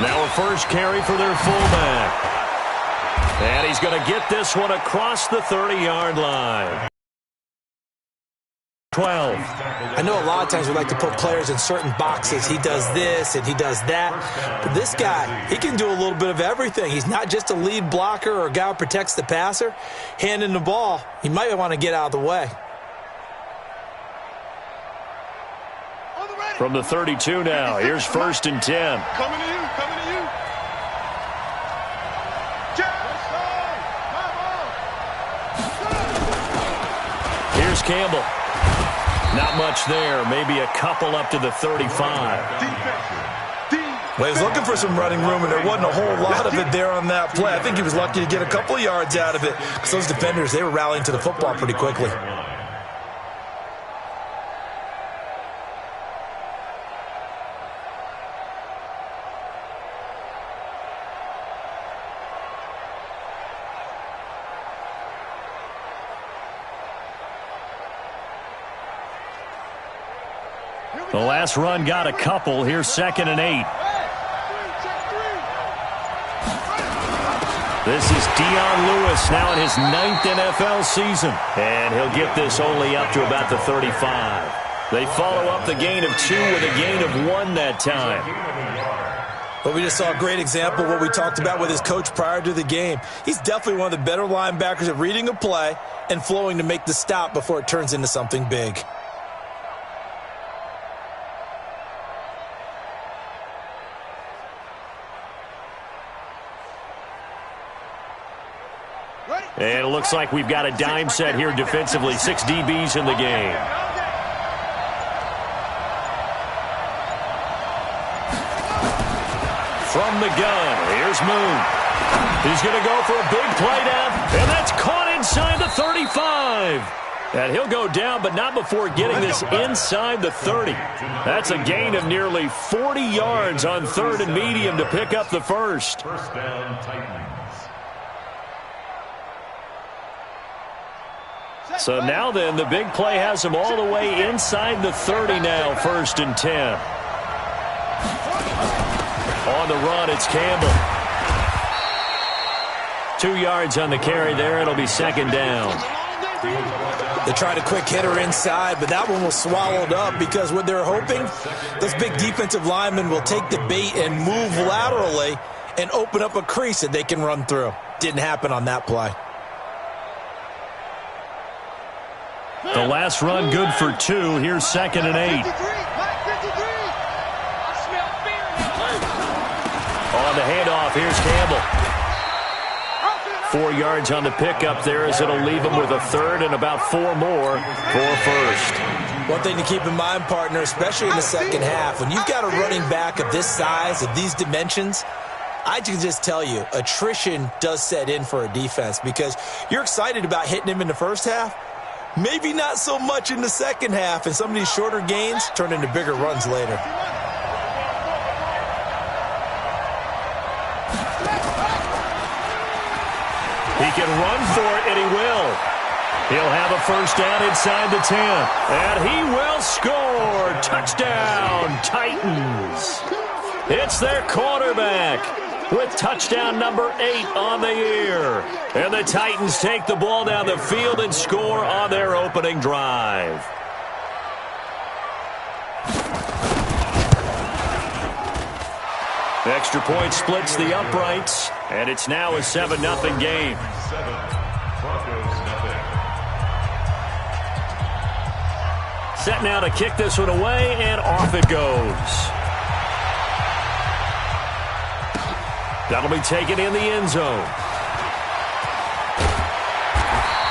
Now a first carry for their fullback. And he's going to get this one across the 30-yard line. 12. I know a lot of times we like to put players in certain boxes. He does this and he does that. But this guy, he can do a little bit of everything. He's not just a lead blocker or a guy who protects the passer. Handing the ball, he might want to get out of the way. From the 32 now, here's 1st and 10. Coming to you, coming to you. Here's Campbell. Not much there. Maybe a couple up to the 35. Well, he was looking for some running room, and there wasn't a whole lot of it there on that play. I think he was lucky to get a couple of yards out of it because those defenders, they were rallying to the football pretty quickly. The last run got a couple. Here's 2nd and 8. This is Dion Lewis now in his 9th NFL season. And he'll get this only up to about the 35. They follow up the gain of 2 with a gain of 1 that time. But we just saw a great example of what we talked about with his coach prior to the game. He's definitely one of the better linebackers at reading a play and flowing to make the stop before it turns into something big. And it looks like we've got a dime set here defensively. 6 DBs in the game. From the gun, here's Moon. He's going to go for a big play down, and that's caught inside the 35. And he'll go down, but not before getting this inside the 30. That's a gain of nearly 40 yards on 3rd and medium to pick up the first. First down, Titans. So now then, the big play has him all the way inside the 30 now, 1st and 10. On the run, it's Campbell. 2 yards on the carry there. It'll be 2nd down. They tried a quick hitter inside, but that one was swallowed up because what they're hoping, those big defensive linemen will take the bait and move laterally and open up a crease that they can run through. Didn't happen on that play. The last run good for 2. Here's 2nd and 8. On the handoff, here's Campbell. 4 yards on the pickup there as it'll leave him with a 3rd and about 4 more for first. One thing to keep in mind, partner, especially in the second half, when you've got a running back of this size, of these dimensions, I can just tell you, attrition does set in for a defense because you're excited about hitting him in the first half. Maybe not so much in the second half, and some of these shorter gains turn into bigger runs later. He can run for it, and he will. He'll have a first down inside the 10. And he will score. Touchdown, Titans. It's their quarterback with touchdown number 8 on the year. And the Titans take the ball down the field and score on their opening drive. Extra point splits the uprights, and it's now a 7-0 game. Set now to kick this one away, and off it goes. That'll be taken in the end zone.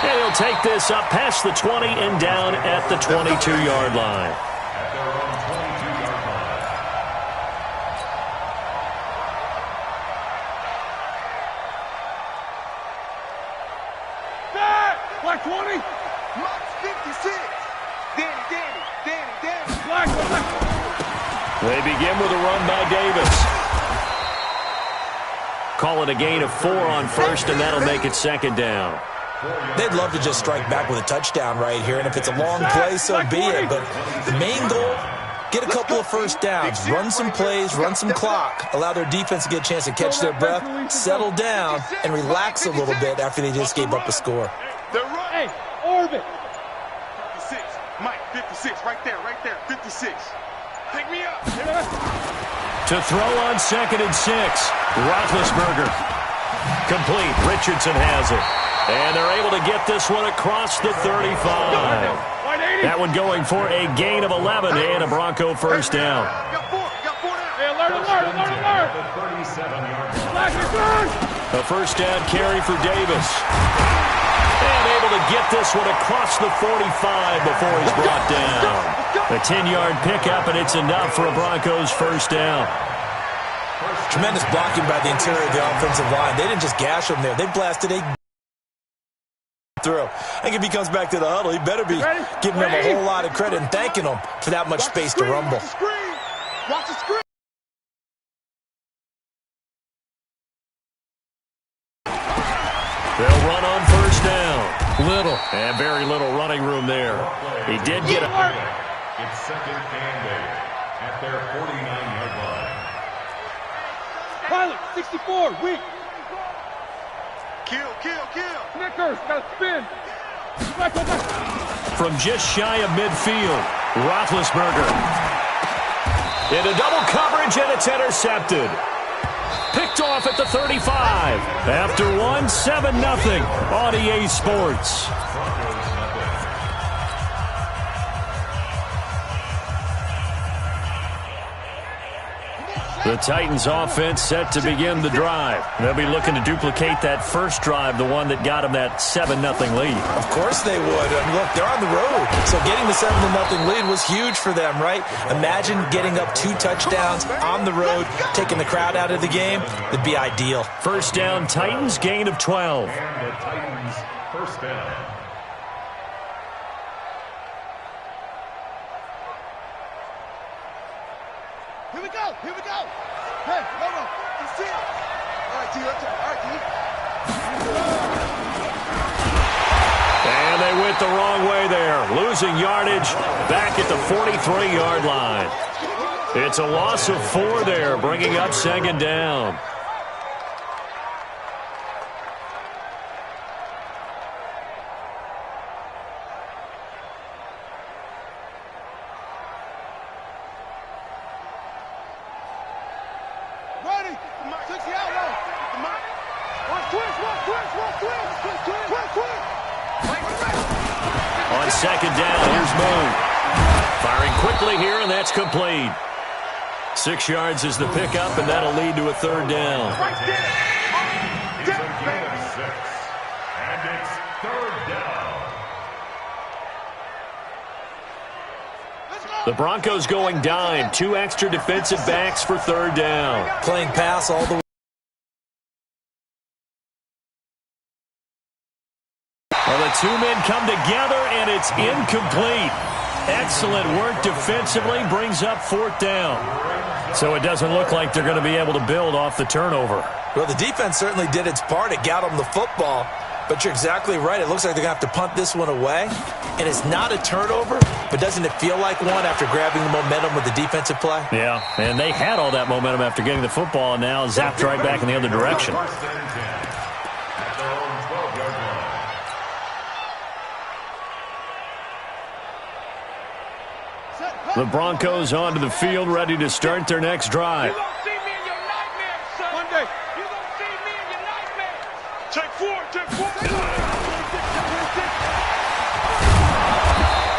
And he'll take this up past the 20 and down at the 22-yard line. Black 20. Max 56. Danny. Black. They begin with a run by Davis. Call it a gain of 4 on first, and that'll make it 2nd down. They'd love to just strike back with a touchdown right here, and if it's a long play, so be it. But the main goal, get a couple of first downs, run some plays, run some clock, allow their defense to get a chance to catch their breath, settle down, and relax a little bit after they just gave up a score. Hey, orbit. 56. Mike, 56. Right there, 56. Pick me up. To throw on 2nd and 6. Roethlisberger. Complete. Richardson has it. And they're able to get this one across the 35. That one going for a gain of 11 and a Bronco first down. Got four down. Hey, alert. A first down carry for Davis. And able to get this one across the 45 before he's brought down. A 10-yard pickup, and it's enough for a Broncos first down. Tremendous blocking by the interior of the offensive line. They didn't just gash him there. They blasted a through. I think if he comes back to the huddle, he better be giving them a whole lot of credit and thanking them for that much space to rumble. Watch the screen. They'll run on first down. Little. And very little running room there. He did get a... It's 2nd and 8 at their 49-yard line. Pilot, 64, weak. Kill. Snickers, got to spin. Back. From just shy of midfield, Roethlisberger. Into double coverage, and it's intercepted. Picked off at the 35. After 7-0 on EA Sports. The Titans offense set to begin the drive. They'll be looking to duplicate that first drive, the one that got them that 7-0 lead. Of course they would. I mean, look, they're on the road. So getting the 7-0 lead was huge for them, right? Imagine getting up 2 touchdowns on the road, taking the crowd out of the game. It'd be ideal. First down, Titans, gain of 12. And the Titans first down. Here we go. Hey, hold on. Let's see it. All right, T. And they went the wrong way there, losing yardage back at the 43-yard line. It's a loss of 4 there, bringing up 2nd down. Ready. 60 out low. Watch twist. On 2nd down, here's Moon. Firing quickly here, and that's complete. 6 yards is the pickup, and that'll lead to a 3rd down. Right there. It's a gain of 6. And it's 3rd down. The Broncos going dime. 2 extra defensive backs for 3rd down. Playing pass all the way. Well, the 2 men come together, and it's incomplete. Excellent work defensively, brings up 4th down. So it doesn't look like they're going to be able to build off the turnover. Well, the defense certainly did its part. It got them the football. But you're exactly right. It looks like they're going to have to punt this one away. And it's not a turnover, but doesn't it feel like one after grabbing the momentum with the defensive play? Yeah, and they had all that momentum after getting the football, and now zapped right back in the other direction. First and 10 at their own 12-yard line. The Broncos onto the field, ready to start their next drive. You gonna see me in your nightmares, son. One day. You gonna see me in your nightmares. Take 4.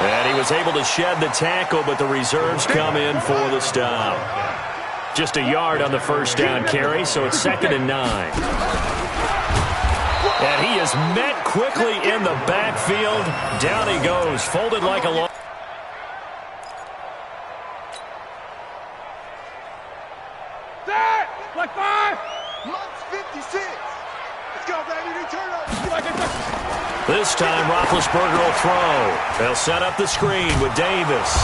And he was able to shed the tackle, but the reserves come in for the stop. Just a yard on the first down carry, so it's 2nd and 9. And he is met quickly in the backfield. Down he goes, folded like a long... Like 5. Months 56. Let's go, baby. Return up. This time, Roethlisberger will throw. They'll set up the screen with Davis.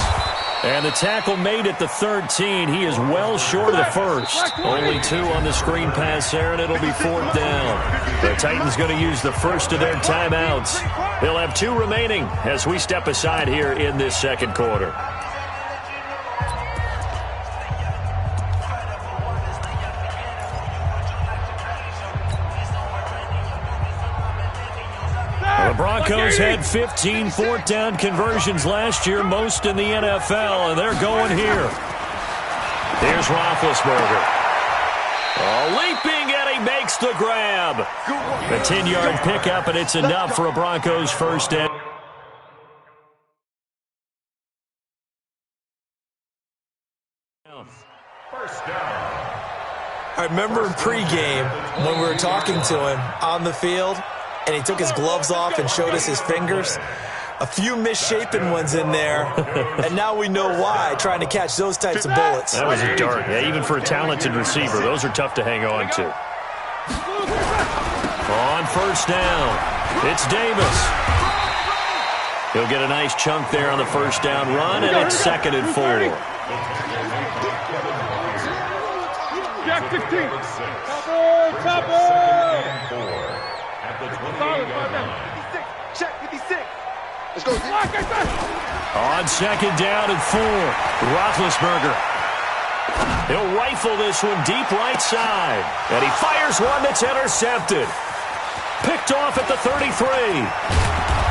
And the tackle made at the 13. He is well short of the first. Only 2 on the screen pass there, and it'll be 4th down. The Titans going to use the first of their timeouts. They'll have 2 remaining as we step aside here in this 2nd quarter. Broncos had 15 fourth down conversions last year, most in the NFL, and they're going here. Here's Roethlisberger. Leaping, and he makes the grab. A 10-yard pickup, and it's enough for a Broncos first down. I remember in pregame when we were talking to him on the field, and he took his gloves off and showed us his fingers. A few misshapen ones in there, and now we know why, trying to catch those types of bullets. That was a dart. Yeah, even for a talented receiver, those are tough to hang on to. On first down, it's Davis. He'll get a nice chunk there on the first down run, and it's 2nd and 4. Jack 15. Chopper. At the 26. Check 56. Let's go. On 2nd down and 4, Roethlisberger. He'll rifle this one deep right side. And he fires one that's intercepted. Picked off at the 33.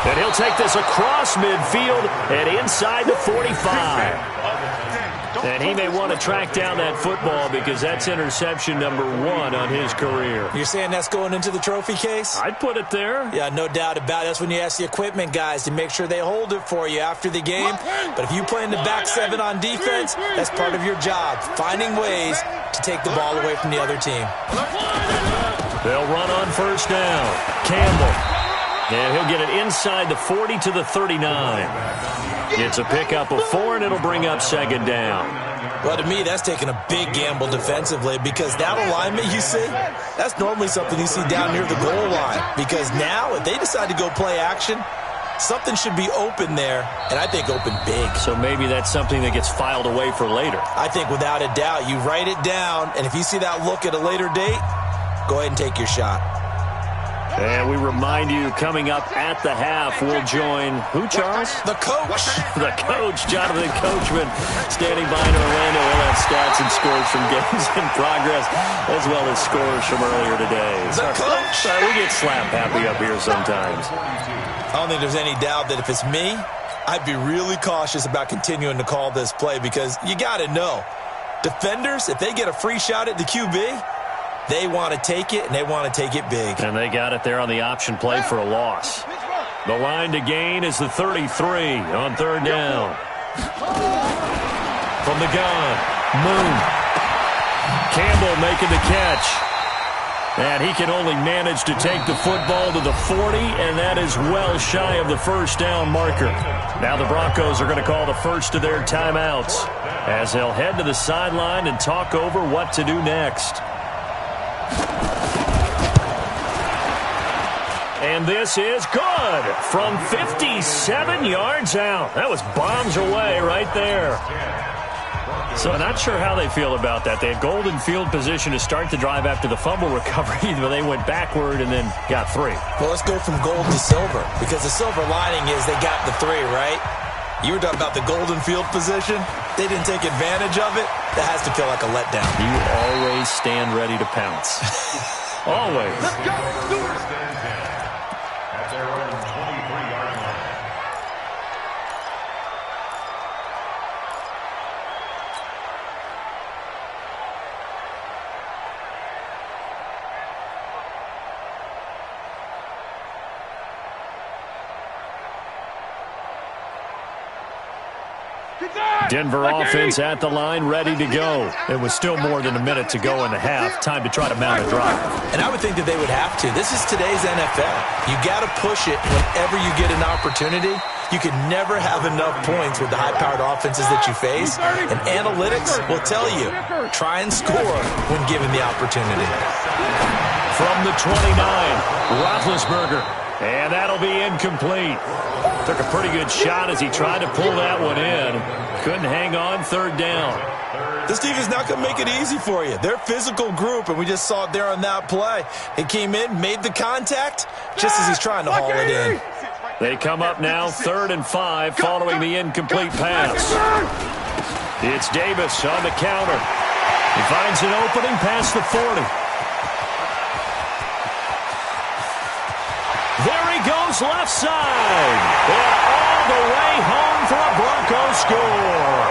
And he'll take this across midfield and inside the 45. And he may want to track down that football because that's interception number 1 on his career. You're saying that's going into the trophy case? I'd put it there. Yeah, no doubt about it. That's when you ask the equipment guys to make sure they hold it for you after the game. But if you play in the back 7 on defense, that's part of your job, finding ways to take the ball away from the other team. They'll run on first down. Campbell. And he'll get it inside the 40 to the 39. It's a pickup of 4, and it'll bring up 2nd down. Well, to me, that's taking a big gamble defensively because that alignment you see, that's normally something you see down near the goal line. Because now, if they decide to go play action, something should be open there, and I think open big. So maybe that's something that gets filed away for later. I think without a doubt, you write it down, and if you see that look at a later date, go ahead and take your shot. And we remind you, coming up at the half, we'll join who, Charles? The coach. The coach, Jonathan Coachman, standing by in Orlando. We'll have stats and scores from games in progress, as well as scores from earlier today. The coach. Sorry, we get slap happy up here sometimes. I don't think there's any doubt that if it's me, I'd be really cautious about continuing to call this play because you got to know, defenders, if they get a free shot at the QB, they want to take it, and they want to take it big. And they got it there on the option play for a loss. The line to gain is the 33 on 3rd down. From the gun, Moon. Campbell making the catch. And he can only manage to take the football to the 40, and that is well shy of the first down marker. Now the Broncos are going to call the first of their timeouts as they'll head to the sideline and talk over what to do next. And this is good from 57 yards out. That was bombs away right there. So not sure how they feel about that. They had golden field position to start the drive after the fumble recovery, but they went backward and then got 3. Well, let's go from gold to silver because the silver lining is they got the 3, right? You were talking about the golden field position. They didn't take advantage of it. That has to feel like a letdown. You always stand ready to pounce. Always. Let's go. Do it. At their own 23-yard line. Denver offense at the line, ready to go. It was still more than a minute to go in the half. Time to try to mount a drive. And I would think that they would have to. This is today's NFL. You got to push it whenever you get an opportunity. You can never have enough points with the high-powered offenses that you face. And analytics will tell you, try and score when given the opportunity. From the 29, Roethlisberger. And that'll be incomplete. Took a pretty good shot as he tried to pull that one in. Couldn't hang on, 3rd down. This team is not going to make it easy for you. They're a physical group, and we just saw it there on that play. It came in, made the contact, just as he's trying to haul it in. They come up now, 3rd and 5, following the incomplete pass. It's Davis on the counter. He finds an opening past the 40. There he goes goes left side. And all the way home for a Broncos score.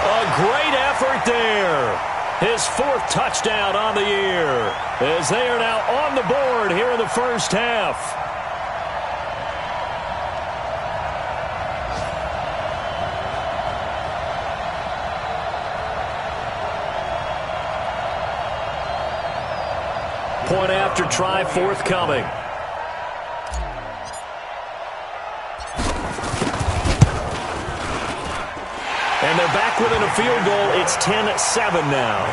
A great effort there. His 4th touchdown on the year, as they are now on the board here in the first half. Point after try forthcoming. And they're back within a field goal. It's 10-7 now.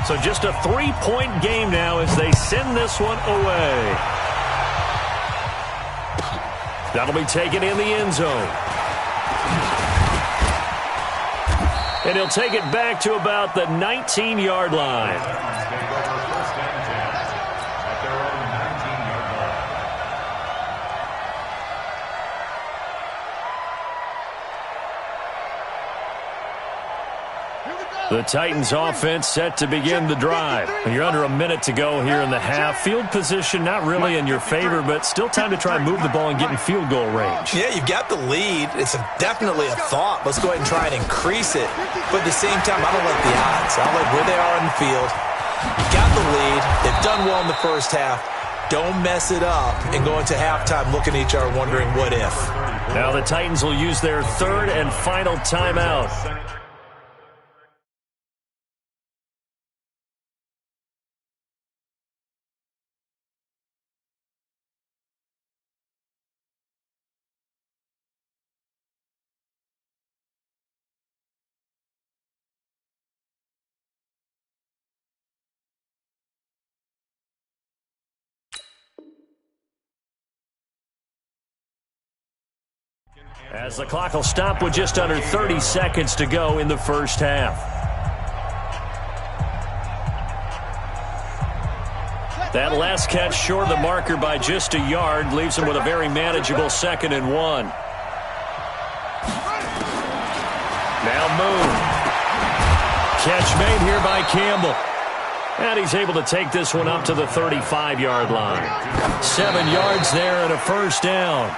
So just a 3-point game now as they send this one away. That'll be taken in the end zone. And he'll take it back to about the 19-yard line. The Titans offense set to begin the drive. You're under a minute to go here in the half. Field position not really in your favor, but still time to try and move the ball and get in field goal range. Yeah, you've got the lead. It's definitely a thought. Let's go ahead and try and increase it. But at the same time, I don't like the odds. I like where they are on the field. You've got the lead. They've done well in the first half. Don't mess it up and go into halftime looking at each other wondering what if. Now the Titans will use their 3rd and final timeout. As the clock will stop with just under 30 seconds to go in the first half. That last catch short of the marker by just a yard leaves him with a very manageable 2nd and 1. Now Moon. Catch made here by Campbell. And he's able to take this one up to the 35-yard line. 7 yards there and a first down.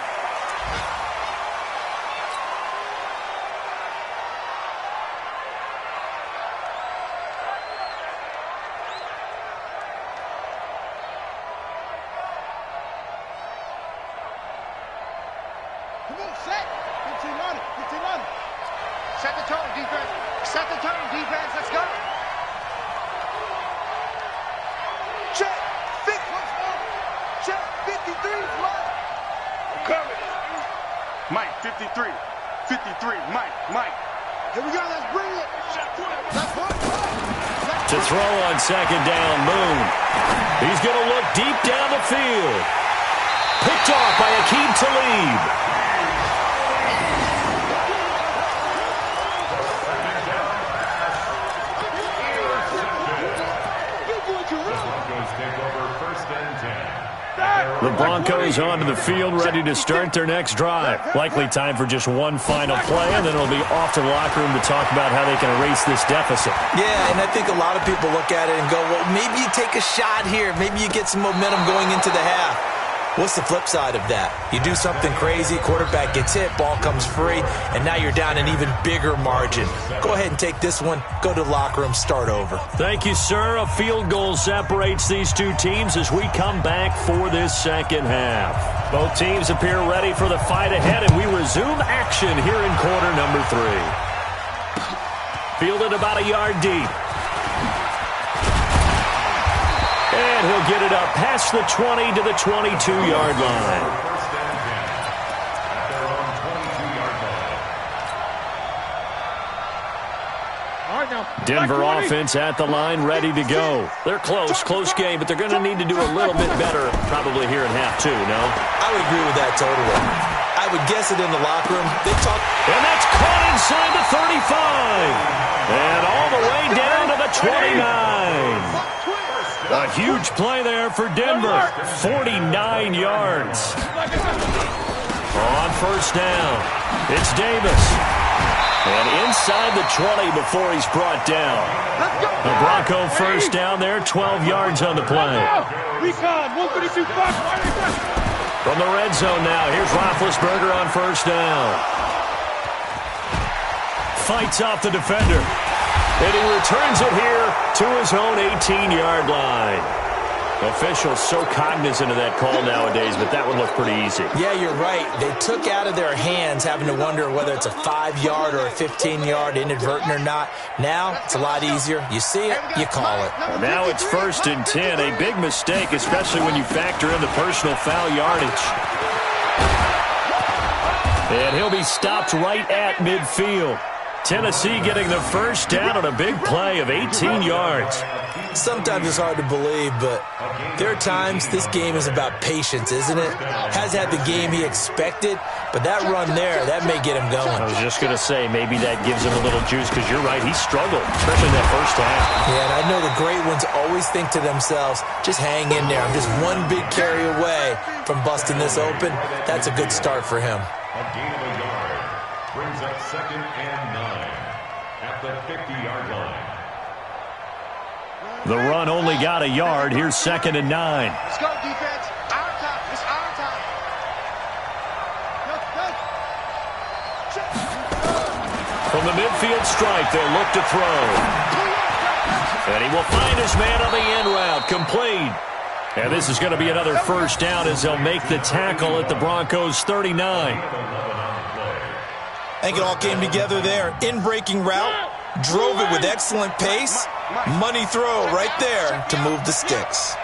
Set the tone, defense. Set the tone, defense. Let's go. Check. Check. 53. Mike. I'm coming. Mike, 53. 53. Mike. Here we go. Let's bring it. Let's put it. To throw on 2nd down, Moon. He's going to look deep down the field. Picked off by Aqib Talib. The Broncos onto the field, ready to start their next drive. Likely time for just one final play, and then it'll be off to the locker room to talk about how they can erase this deficit. Yeah, and I think a lot of people look at it and go, well, maybe you take a shot here. Maybe you get some momentum going into the half. What's the flip side of that? You do something crazy, quarterback gets hit, ball comes free, and now you're down an even bigger margin. Go ahead and take this one, go to the locker room, start over. Thank you, sir. A field goal separates these two teams as we come back for this second half. Both teams appear ready for the fight ahead, and we resume action here in quarter number 3. Fielded about a yard deep. And he'll get it up past the 20 to the 22-yard line. Denver offense at the line, ready to go. They're close game, but they're going to need to do a little bit better probably here in half 2, no? I would agree with that totally. I would guess it in the locker room. They talk. And that's caught inside the 35. And all the way down to the 29. A huge play there for Denver. 49 yards. On first down, it's Davis. And inside the 20 before he's brought down. The Bronco first down there, 12 yards on the play. From the red zone now, here's Roethlisberger on first down. Fights off the defender. And he returns it here to his own 18-yard line. Officials so cognizant of that call nowadays, but that one looked pretty easy. Yeah, you're right. They took out of their hands having to wonder whether it's a 5-yard or a 15-yard, inadvertent or not. Now, it's a lot easier. You see it, you call it. Well, now it's 1st and 10. A big mistake, especially when you factor in the personal foul yardage. And he'll be stopped right at midfield. Tennessee getting the first down on a big play of 18 yards. Sometimes it's hard to believe, but there are times this game is about patience, isn't it? Has had the game he expected, but that run there, that may get him going. I was just going to say, maybe that gives him a little juice, because you're right, he struggled, especially in that first half. Yeah, and I know the great ones always think to themselves, just hang in there. I'm just one big carry away from busting this open. That's a good start for him. A gain of a yard brings up 2nd and 9 at the 50-yard line. The run only got a yard. Here's 2nd and 9. Let's go, defense. Our time. It's our time. From the midfield stripe, they'll look to throw. And he will find his man on the end route. Complete. And this is going to be another first down as they'll make the tackle at the Broncos' 39. I think it all came together there. In-breaking route, drove it with excellent pace. Money throw right there to move the sticks.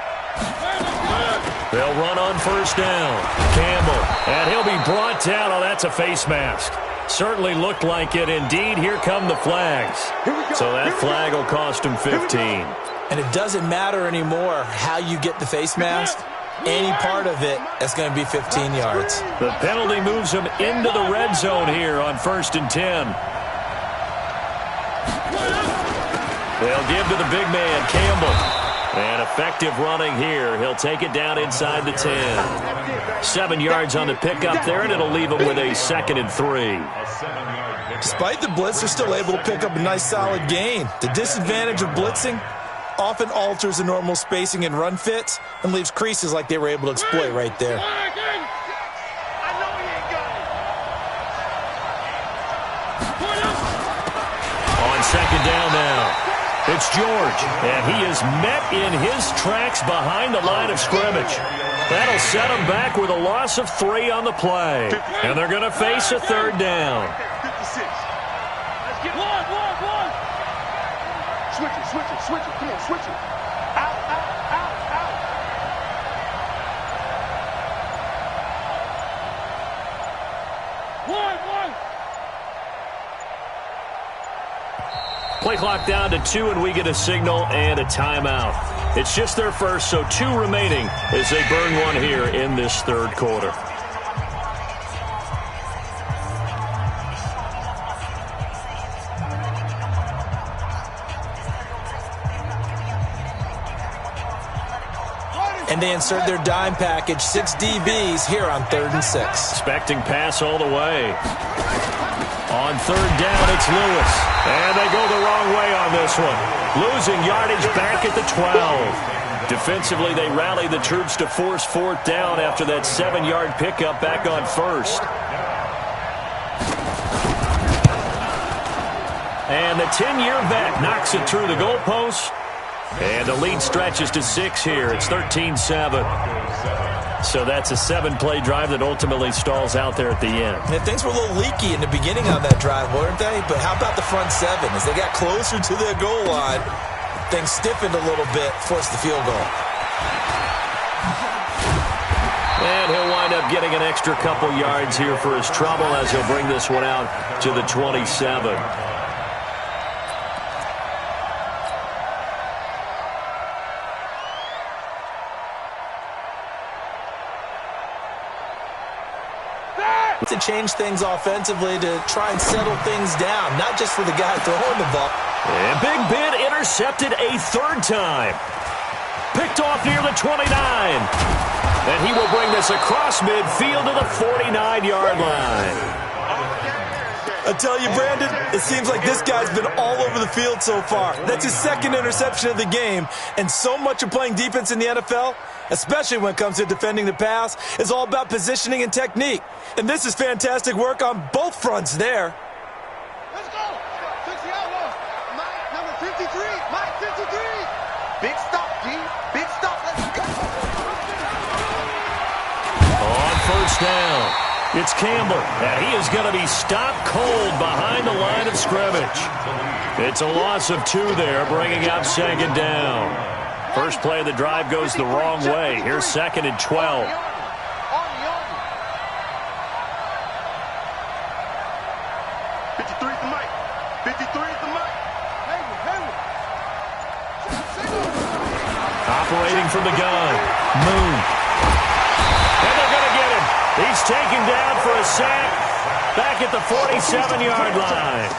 They'll run on first down. Campbell, and he'll be brought down. Oh, that's a face mask. Certainly looked like it. Indeed, here come the flags. So that flag will cost him 15. And it doesn't matter anymore how you get the face mask. Any part of it, that's going to be 15 yards. The penalty moves him into the red zone here on 1st and 10. They'll give to the big man, Campbell. And effective running here. He'll take it down inside the 10. 7 yards on the pickup there, and it'll leave him with a 2nd and 3. Despite the blitz, they're still able to pick up a nice solid gain. The disadvantage of blitzing often alters the normal spacing and run fits and leaves creases like they were able to exploit right there. On 2nd down now, it's George, and he is met in his tracks behind the line of scrimmage. That'll set him back with a loss of 3 on the play, and they're going to face a 3rd down. 56. Let's get one. Switch it. Come on, switch it. Out. One. Play clock down to 2, and we get a signal and a timeout. It's just their first, so 2 remaining as they burn one here in this 3rd quarter. And they insert their dime package, 6 DBs here on 3rd and 6. Expecting pass all the way. On 3rd down, it's Lewis. And they go the wrong way on this one. Losing yardage back at the 12. Defensively, they rally the troops to force 4th down after that 7-yard pickup back on 1st. And the 10-year vet knocks it through the goalpost. And the lead stretches to 6 here. It's 13-7. So that's a 7-play drive that ultimately stalls out there at the end. And things were a little leaky in the beginning on that drive, weren't they? But how about the front 7? As they got closer to their goal line, things stiffened a little bit, forced the field goal. And he'll wind up getting an extra couple yards here for his trouble as he'll bring this one out to the 27. To change things offensively, to try and settle things down, not just for the guy throwing the ball. And Big Ben intercepted a 3rd time. Picked off near the 29. And he will bring this across midfield to the 49-yard line. I tell you, Brandon, it seems like this guy's been all over the field so far. That's his second interception of the game. And so much of playing defense in the NFL, especially when it comes to defending the pass, is all about positioning and technique. And this is fantastic work on both fronts there. Let's go. Fix the outlaw. Mike, number 53. Mike, 53. Big stop, G. Big stop. Let's go. On first down, it's Campbell, and he is going to be stopped cold behind the line of scrimmage. It's a loss of 2 there, bringing up second down. First play of the drive goes the wrong way. Here's 2nd and 12. 53 is the mic. 53 is the mic. Operating from the gun. Moon. And they're going to get him. He's taken down for a sack back at the 47-yard line.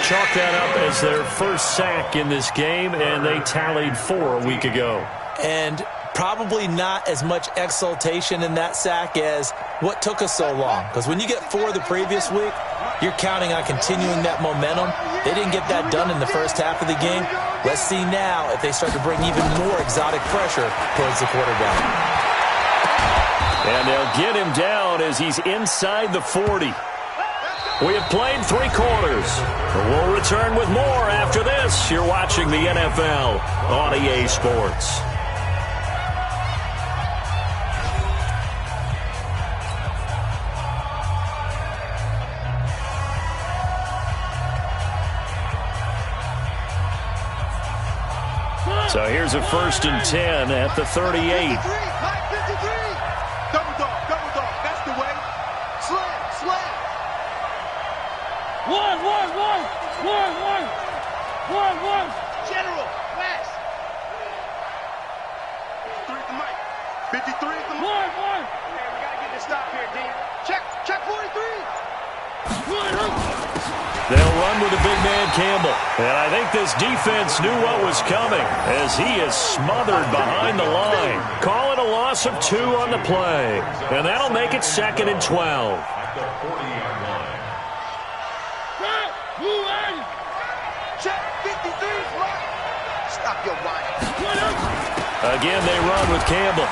Chalk that up as their first sack in this game, and they tallied 4 a week ago. And probably not as much exultation in that sack as what took us so long. Because when you get 4 the previous week, you're counting on continuing that momentum. They didn't get that done in the first half of the game. Let's see now if they start to bring even more exotic pressure towards the quarterback. And they'll get him down as he's inside the 40. We have played 3 quarters. We'll return with more after this. You're watching the NFL on EA Sports. So here's a 1st and 10 at the 38. Mike, 53. Double dog. That's the way. Slam. 1. General, West. 53 is the mic. 53 is the mic. 1. Hey, we got to get this stop here, D. Check 43. They'll run with the big man Campbell. And I think this defense knew what was coming as he is smothered behind the line. Call it a loss of 2 on the play. And that'll make it 2nd and 12. At the 40-yard line. Check 53's right. Stop your whining. Again, they run with Campbell.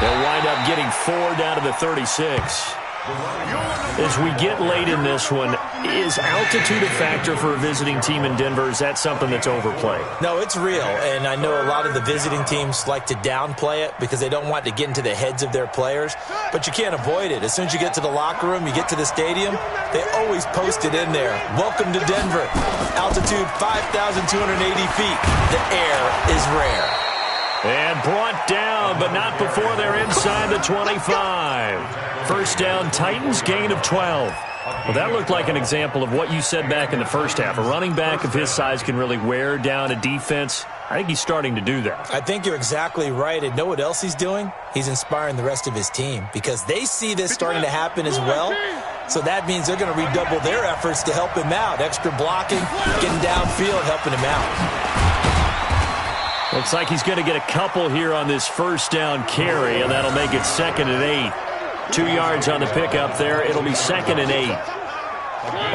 They'll wind up getting 4 down to the 36. As we get late in this one, is altitude a factor for a visiting team in Denver? Is that something that's overplayed? No, it's real, and I know a lot of the visiting teams like to downplay it because they don't want to get into the heads of their players, but you can't avoid it. As soon as you get to the locker room, you get to the stadium, they always post it in there. Welcome to Denver. Altitude 5,280 feet. The air is rare. And brought down, but not before they're inside the 25. First down, Titans, gain of 12. Well, that looked like an example of what you said back in the first half. A running back of his size can really wear down a defense. I think he's starting to do that. I think you're exactly right. And know what else he's doing? He's inspiring the rest of his team because they see this starting to happen as well. So that means they're going to redouble their efforts to help him out. Extra blocking, getting downfield, helping him out. Looks like he's going to get a couple here on this first down carry, and that'll make it 2nd and 8. 2 yards on the pickup there. It'll be 2nd and 8.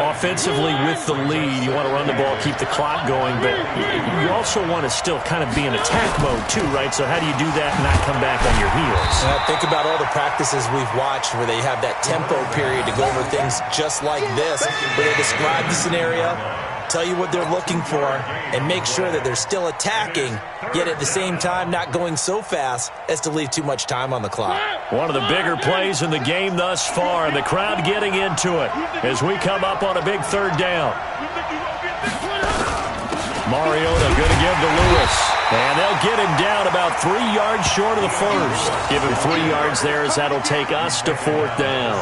Offensively with the lead, you want to run the ball, keep the clock going, but you also want to still kind of be in attack mode too, right? So how do you do that and not come back on your heels? Think about all the practices we've watched where they have that tempo period to go over things just like this, where they describe the scenario, tell you what they're looking for, and make sure that they're still attacking, yet at the same time not going so fast as to leave too much time on the clock. One of the bigger plays in the game thus far, and the crowd getting into it as we come up on a big 3rd down. Mariota going to give to Lewis, and they'll get him down about 3 yards short of the first. Give him 3 yards there as that'll take us to 4th down.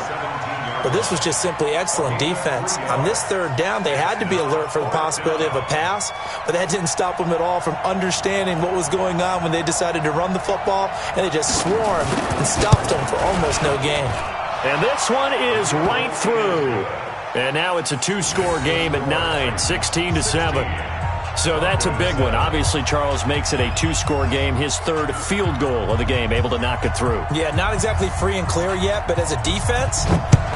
But this was just simply excellent defense. On this 3rd down, they had to be alert for the possibility of a pass, but that didn't stop them at all from understanding what was going on when they decided to run the football, and they just swarmed and stopped them for almost no gain. And this one is right through. And now it's a 2-score game at 9, 16-7. So that's a big one. Obviously, Charles makes it a 2-score game. His third field goal of the game, able to knock it through. Yeah, not exactly free and clear yet, but as a defense,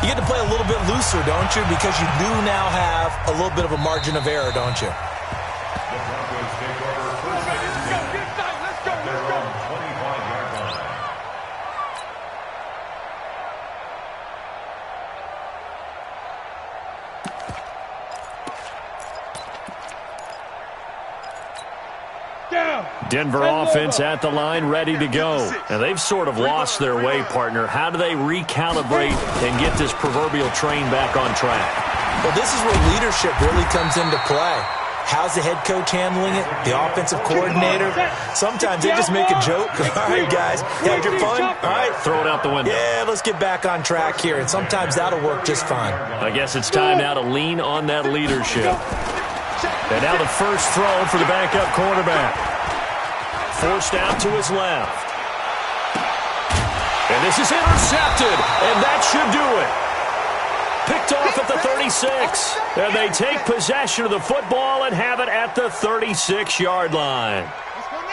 you get to play a little bit looser, don't you? Because you do now have a little bit of a margin of error, don't you? The Broncos take over first and 10 at their own 25-yard line. Denver offense at the line, ready to go. And they've sort of lost their way, partner. How do they recalibrate and get this proverbial train back on track? Well, this is where leadership really comes into play. How's the head coach handling it? The offensive coordinator? Sometimes they just make a joke. All right, guys, had your fun? All right. Throw it out the window. Yeah, let's get back on track here. And sometimes that'll work just fine. I guess it's time now to lean on that leadership. And now the first throw for the backup quarterback. Forced out to his left. And this is intercepted, and that should do it. Picked off at the 36. And they take possession of the football and have it at the 36-yard line.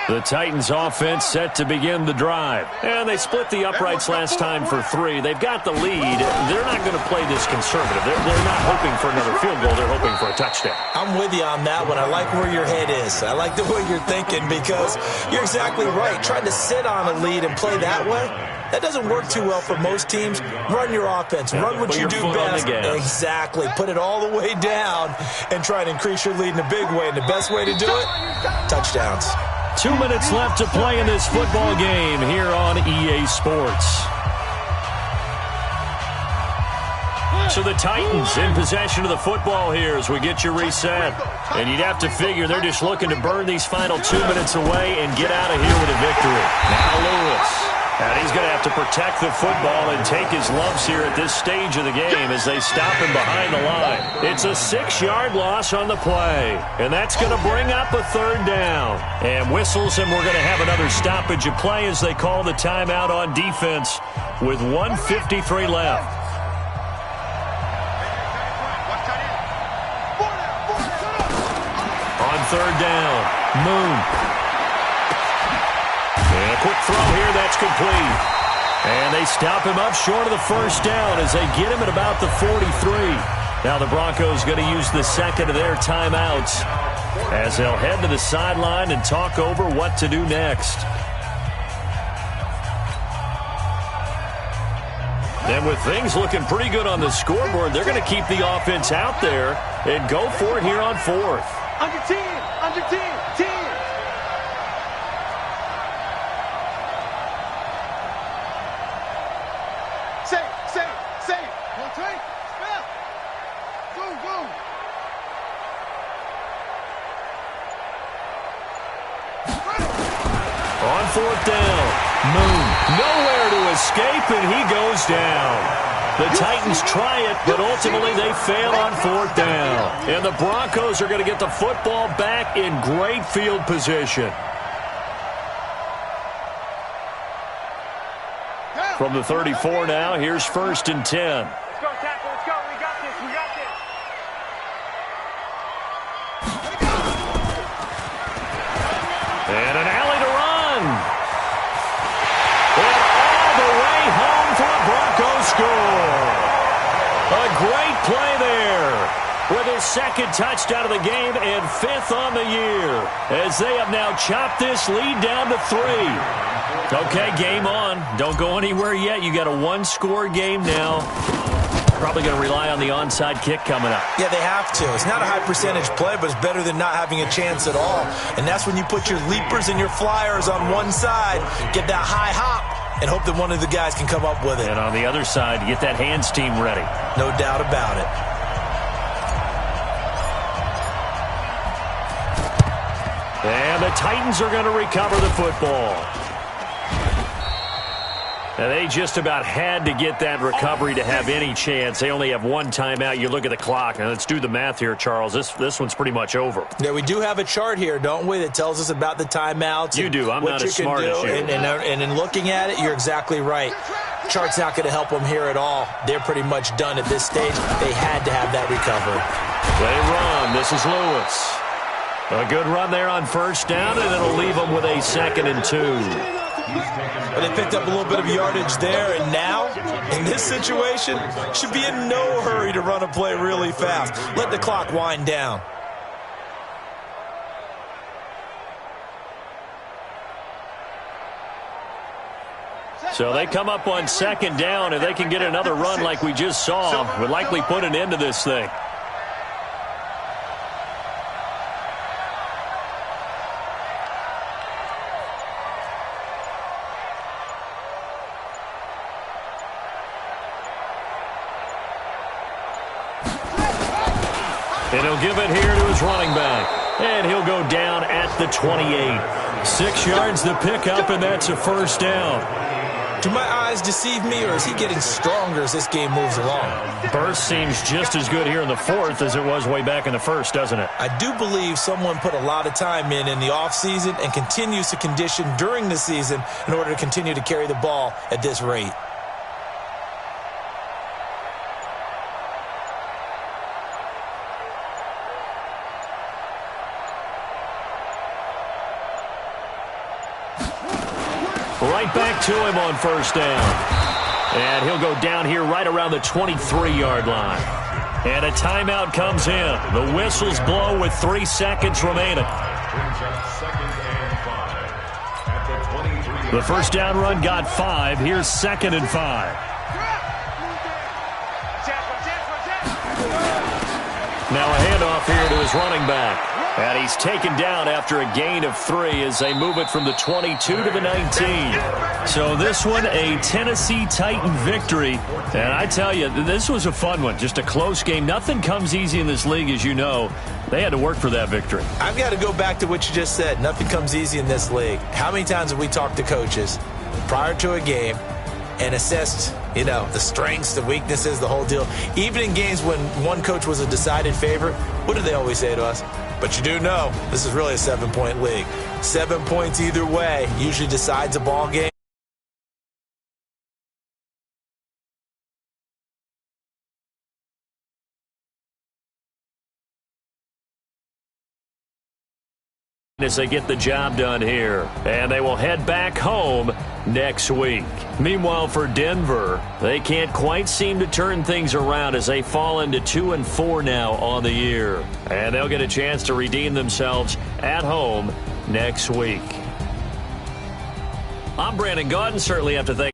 The Titans offense set to begin the drive. And they split the uprights last time for 3. They've got the lead. They're not going to play this conservative. They're not hoping for another field goal. They're hoping for a touchdown. I'm with you on that one. I like where your head is. I like the way you're thinking because you're exactly right. Trying to sit on a lead and play that way, that doesn't work too well for most teams. Run your offense. Run what you do best. Exactly. Put it all the way down and try and increase your lead in a big way. And the best way to do it, touchdowns. 2 minutes left to play in this football game here on EA Sports. So the Titans in possession of the football here as we get you reset. And you'd have to figure they're just looking to burn these final 2 minutes away and get out of here with a victory. Now Lewis. And he's going to have to protect the football and take his lumps here at this stage of the game as they stop him behind the line. It's a 6-yard loss on the play. And that's going to bring up a 3rd down. And whistles, and we're going to have another stoppage of play as they call the timeout on defense with 1:53 left. On 3rd down, Moon. And a quick throw here, that's complete. And they stop him up short of the 1st down as they get him at about the 43. Now the Broncos going to use the second of their timeouts as they'll head to the sideline and talk over what to do next. And with things looking pretty good on the scoreboard, they're going to keep the offense out there and go for it here on 4th. Under 10, under 10, 10. On 4th down, Moon nowhere to escape, and he goes down. The Titans try it, but ultimately they fail on 4th down. And the Broncos are going to get the football back in great field position. From the 34 now, here's 1st and 10. Let's go, tackle. Let's go. We got this. We got this. And an alley to run. And all the way home for a Broncos score. A great play there with his 2nd touchdown of the game and 5th on the year as they have now chopped this lead down to 3. Okay, game on. Don't go anywhere yet. You got a 1-score game now. Probably going to rely on the onside kick coming up. Yeah, they have to. It's not a high percentage play, but it's better than not having a chance at all. And that's when you put your leapers and your flyers on one side, get that high hop, and hope that one of the guys can come up with it. And on the other side, get that hands team ready. No doubt about it. And the Titans are going to recover the football. And they just about had to get that recovery to have any chance. They only have 1 timeout. You look at the clock. Now, let's do the math here, Charles. This one's pretty much over. Yeah, we do have a chart here, don't we, that tells us about the timeouts. You do. I'm not as smart as you. And in looking at it, you're exactly right. Chart's not going to help them here at all. They're pretty much done at this stage. They had to have that recovery. They run. This is Lewis. A good run there on first down, and it'll leave them with a 2nd and 2. But they picked up a little bit of yardage there, and now, in this situation, should be in no hurry to run a play really fast. Let the clock wind down. So they come up on 2nd down, and they can get another run like we just saw. Would likely put an end to this thing. And he'll give it here to his running back. And he'll go down at the 28. 6 yards the pickup, and that's a first down. Do my eyes deceive me, or is he getting stronger as this game moves along? Burst seems just as good here in the 4th as it was way back in the 1st, doesn't it? I do believe someone put a lot of time in the offseason and continues to condition during the season in order to continue to carry the ball at this rate. Right back to him on first down. And he'll go down here right around the 23-yard line. And a timeout comes in. The whistles blow with 3 seconds remaining. The first down run got 5. Here's 2nd and 5. Now a handoff here to his running back. And he's taken down after a gain of 3 as they move it from the 22 to the 19. So this one, a Tennessee Titan victory. And I tell you, this was a fun one. Just a close game. Nothing comes easy in this league, as you know. They had to work for that victory. I've got to go back to what you just said. Nothing comes easy in this league. How many times have we talked to coaches prior to a game and assessed, the strengths, the weaknesses, the whole deal? Even in games when one coach was a decided favorite, what do they always say to us? But you do know this is really a 7-point league. 7 points either way usually decides a ball game. As they get the job done here, and they will head back home next week. Meanwhile, for Denver, they can't quite seem to turn things around as they fall into 2-4 now on the year, and they'll get a chance to redeem themselves at home next week. I'm Brandon Gaudin. Certainly have to thank